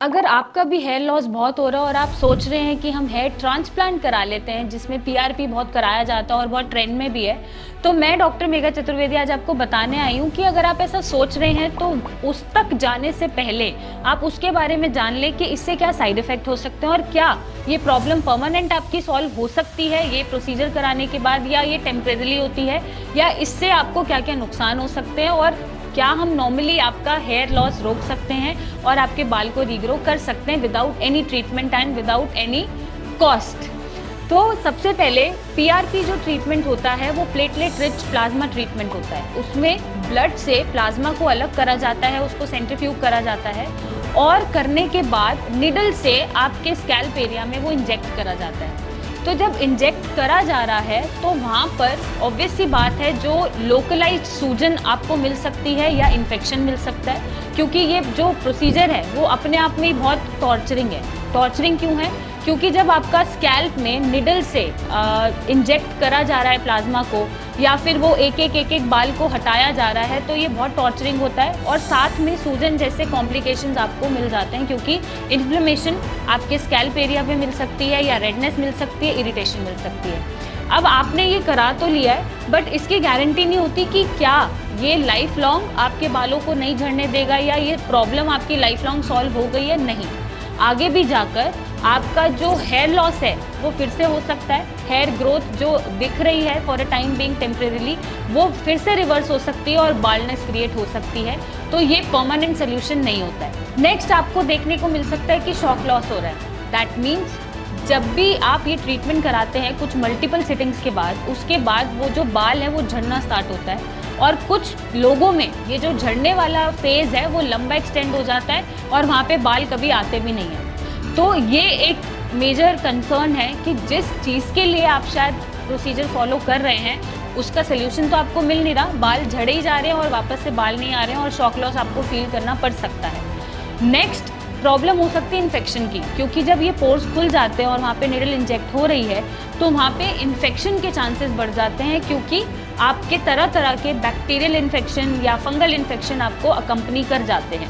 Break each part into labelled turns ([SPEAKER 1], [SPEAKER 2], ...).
[SPEAKER 1] अगर आपका भी हेयर लॉस बहुत हो रहा है और आप सोच रहे हैं कि हम हेयर ट्रांसप्लांट करा लेते हैं, जिसमें पीआरपी बहुत कराया जाता है और बहुत ट्रेंड में भी है, तो मैं डॉक्टर मेघा चतुर्वेदी आज आपको बताने आई हूँ कि अगर आप ऐसा सोच रहे हैं तो उस तक जाने से पहले आप उसके बारे में जान लें कि इससे क्या साइड इफेक्ट हो सकते हैं और क्या ये प्रॉब्लम परमानेंट आपकी सॉल्व हो सकती है ये प्रोसीजर कराने के बाद, या ये टेम्परेरी होती है, या इससे आपको क्या क्या नुकसान हो सकते हैं और क्या हम नॉर्मली आपका हेयर लॉस रोक सकते हैं और आपके बाल को रीग्रो कर सकते हैं without any treatment and without any cost. तो सबसे पहले पीआरपी जो ट्रीटमेंट होता है वो प्लेटलेट रिच प्लाज्मा ट्रीटमेंट होता है। उसमें ब्लड से प्लाज्मा को अलग करा जाता है, उसको सेंट्रीफ्यूग करा जाता है और करने के बाद निडल से आपके स्कैल्प एरिया में वो इंजेक्ट करा जाता है। तो जब इंजेक्ट करा जा रहा है तो वहाँ पर ऑब्वियस सी बात है जो लोकलाइज्ड सूजन आपको मिल सकती है या इन्फेक्शन मिल सकता है, क्योंकि ये जो प्रोसीजर है वो अपने आप में ही बहुत टॉर्चरिंग है। टॉर्चरिंग क्यों है? क्योंकि जब आपका स्कैल्प में निडल से इंजेक्ट करा जा रहा है प्लाज्मा को, या फिर वो एक एक बाल को हटाया जा रहा है, तो ये बहुत टॉर्चरिंग होता है और साथ में सूजन जैसे कॉम्प्लिकेशंस आपको मिल जाते हैं, क्योंकि इन्फ्लेमेशन आपके स्कैल्प एरिया पे मिल सकती है या रेडनेस मिल सकती है, इरिटेशन मिल सकती है। अब आपने ये करा तो लिया है, बट इसकी गारंटी नहीं होती कि क्या ये लाइफ लॉन्ग आपके बालों को नहीं झड़ने देगा या ये प्रॉब्लम आपकी लाइफ लॉन्ग सॉल्व हो गई है। नहीं, आगे भी जाकर आपका जो हेयर लॉस है वो फिर से हो सकता है। हेयर ग्रोथ जो दिख रही है for a time being temporarily, वो फिर से रिवर्स हो सकती है और बाल्डनेस क्रिएट हो सकती है। तो ये परमानेंट सोल्यूशन नहीं होता है। नेक्स्ट आपको देखने को मिल सकता है कि शॉक लॉस हो रहा है। दैट मीन्स जब भी आप ये ट्रीटमेंट कराते हैं कुछ मल्टीपल सिटिंग्स के बाद, उसके बाद वो जो बाल है वो झड़ना स्टार्ट होता है और कुछ लोगों में ये जो झड़ने वाला फेज़ है वो लंबा एक्सटेंड हो जाता है और वहाँ पे बाल कभी आते भी नहीं हैं। तो ये एक मेजर कंसर्न है कि जिस चीज़ के लिए आप शायद प्रोसीजर फॉलो कर रहे हैं उसका सोल्यूशन तो आपको मिल नहीं रहा, बाल झड़े ही जा रहे हैं और वापस से बाल नहीं आ रहे हैं और शॉक लॉस आपको फील करना पड़ सकता है। नेक्स्ट प्रॉब्लम हो सकती है इन्फेक्शन की, क्योंकि जब ये पोर्स खुल जाते हैं और वहाँ पे निडल इंजेक्ट हो रही है तो वहाँ पे इन्फेक्शन के चांसेस बढ़ जाते हैं, क्योंकि आपके तरह तरह के बैक्टीरियल इन्फेक्शन या फंगल इन्फेक्शन आपको अकम्पनी कर जाते हैं।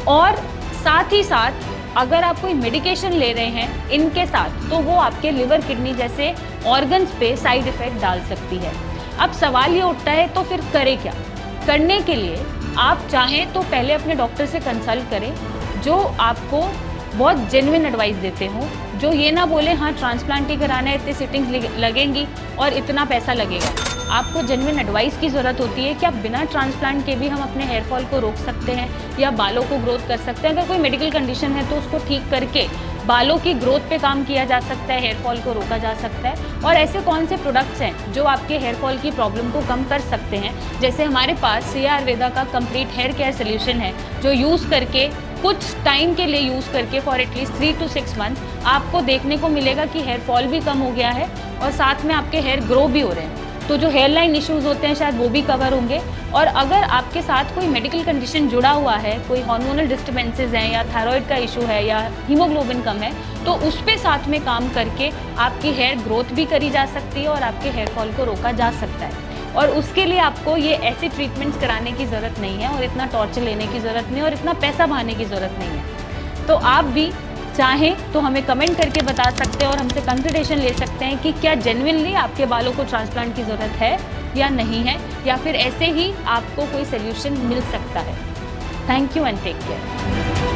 [SPEAKER 1] और साथ ही साथ अगर आप कोई मेडिकेशन ले रहे हैं इनके साथ, तो वो आपके लिवर किडनी जैसे ऑर्गन्स पे साइड इफ़ेक्ट डाल सकती है। अब सवाल ये उठता है तो फिर करें क्या? करने के लिए आप चाहें तो पहले अपने डॉक्टर से कंसल्ट करें जो आपको बहुत जेन्युइन एडवाइस देते हों, जो ये ना बोले हाँ ट्रांसप्लांट ही कराना है, इतनी सिटिंग्स लगेंगी और इतना पैसा लगेगा। आपको जेन्युइन एडवाइस की ज़रूरत होती है कि आप बिना ट्रांसप्लांट के भी हम अपने हेयर फॉल को रोक सकते हैं या बालों को ग्रोथ कर सकते हैं। अगर कोई मेडिकल कंडीशन है तो उसको ठीक करके बालों की ग्रोथ पे काम किया जा सकता है, हेयर फॉल को रोका जा सकता है। और ऐसे कौन से प्रोडक्ट्स हैं जो आपके हेयर फॉल की प्रॉब्लम को कम कर सकते हैं? जैसे हमारे पास सिया आयुर्वेदा का कंप्लीट हेयर केयर सोल्यूशन है, जो यूज़ करके कुछ टाइम के लिए यूज़ करके फॉर एटलीस्ट 3 to 6 मंथ आपको देखने को मिलेगा कि हेयर फॉल भी कम हो गया है और साथ में आपके हेयर ग्रो भी हो रहे हैं। तो जो हेयर लाइन इश्यूज़ होते हैं शायद वो भी कवर होंगे। और अगर आपके साथ कोई मेडिकल कंडीशन जुड़ा हुआ है, कोई हार्मोनल डिस्टर्बेंसेस हैं या थायराइड का इशू है या हीमोग्लोबिन कम है, तो उस पे साथ में काम करके आपकी हेयर ग्रोथ भी करी जा सकती है और आपके हेयर फॉल को रोका जा सकता है। और उसके लिए आपको ये ऐसे ट्रीटमेंट्स कराने की ज़रूरत नहीं है और इतना टॉर्चर लेने की ज़रूरत नहीं है और इतना पैसा बहाने की ज़रूरत नहीं है। तो आप भी चाहें तो हमें कमेंट करके बता सकते हैं और हमसे कंसल्टेशन ले सकते हैं कि क्या जेन्युइनली आपके बालों को ट्रांसप्लांट की ज़रूरत है या नहीं है, या फिर ऐसे ही आपको कोई सोल्यूशन मिल सकता है। Thank you and take care.